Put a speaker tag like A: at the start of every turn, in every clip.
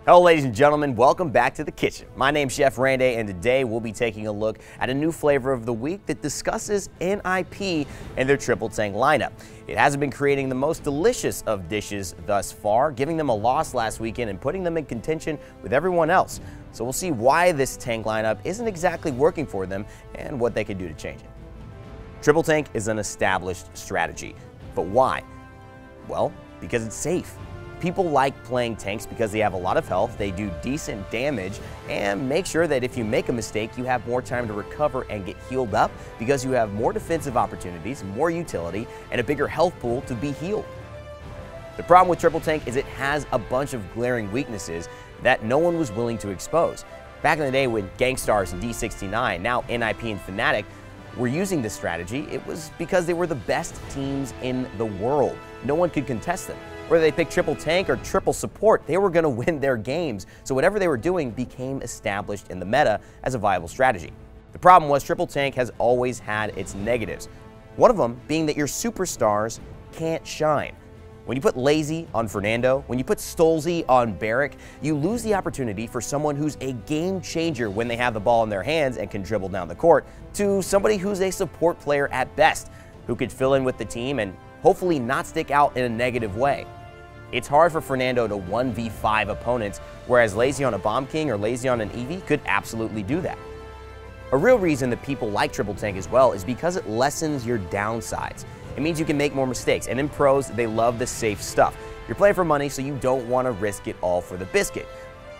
A: Hello ladies and gentlemen, welcome back to the kitchen. My name's Chef Randy and today we'll be taking a look at a new flavor of the week that discusses NIP and their triple tank lineup. It hasn't been creating the most delicious of dishes thus far, giving them a loss last weekend and putting them in contention with everyone else. So we'll see why this tank lineup isn't exactly working for them and what they can do to change it. Triple tank is an established strategy, but why? Well, because it's safe. People like playing tanks because they have a lot of health, they do decent damage, and make sure that if you make a mistake, you have more time to recover and get healed up because you have more defensive opportunities, more utility, and a bigger health pool to be healed. The problem with triple tank is it has a bunch of glaring weaknesses that no one was willing to expose. Back in the day when Gangstars and D69, now NIP and Fnatic, were using this strategy, it was because they were the best teams in the world. No one could contest them. Whether they picked triple tank or triple support, they were going to win their games. So whatever they were doing became established in the meta as a viable strategy. The problem was triple tank has always had its negatives. One of them being that your superstars can't shine. When you put Lazy on Fernando, when you put Stolzy on Barrick, you lose the opportunity for someone who's a game changer when they have the ball in their hands and can dribble down the court, to somebody who's a support player at best, who could fill in with the team and hopefully not stick out in a negative way. It's hard for Fernando to 1v5 opponents, whereas Lazy on a Bomb King or Lazy on an Eevee could absolutely do that. A real reason that people like triple tank as well is because it lessens your downsides. It means you can make more mistakes, and in pros, they love the safe stuff. You're playing for money, so you don't want to risk it all for the biscuit.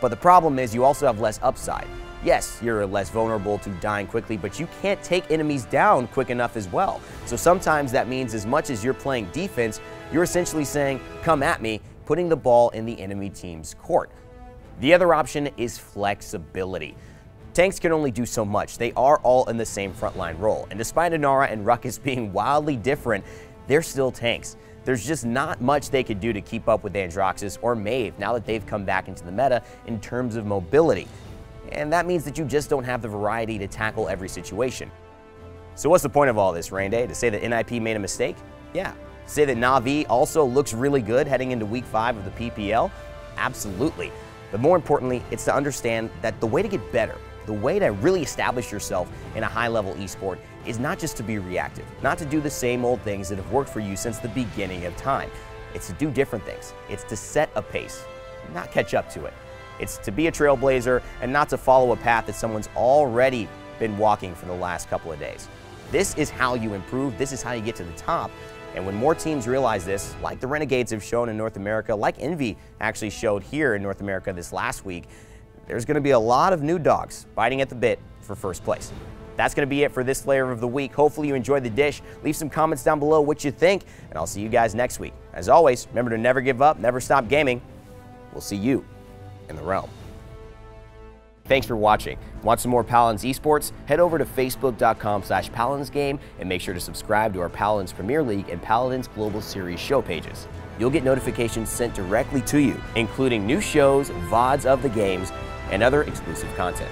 A: But the problem is you also have less upside. Yes, you're less vulnerable to dying quickly, but you can't take enemies down quick enough as well. So sometimes that means as much as you're playing defense, you're essentially saying, come at me, putting the ball in the enemy team's court. The other option is flexibility. Tanks can only do so much. They are all in the same frontline role. And despite Inara and Ruckus being wildly different, they're still tanks. There's just not much they could do to keep up with Androxus or Maeve now that they've come back into the meta in terms of mobility. And that means that you just don't have the variety to tackle every situation. So what's the point of all this, Randy? To say that NIP made a mistake? Yeah. To say that Na'Vi also looks really good heading into week 5 of the PPL? Absolutely. But more importantly, it's to understand that the way to get better, the way to really establish yourself in a high-level esport is not just to be reactive, not to do the same old things that have worked for you since the beginning of time. It's to do different things. It's to set a pace, not catch up to it. It's to be a trailblazer and not to follow a path that someone's already been walking for the last couple of days. This is how you improve. This is how you get to the top. And when more teams realize this, like the Renegades have shown in North America, like Envy actually showed here in North America this last week, there's going to be a lot of new dogs biting at the bit for first place. That's going to be it for this flavor of the week. Hopefully you enjoyed the dish. Leave some comments down below what you think, and I'll see you guys next week. As always, remember to never give up, never stop gaming. We'll see you in the realm. Thanks for watching. Want some more Paladins esports? Head over to facebook.com/PaladinsGame and make sure to subscribe to our Paladins Premier League and Paladins Global Series show pages. You'll get notifications sent directly to you, including new shows, VODs of the games, and other exclusive content.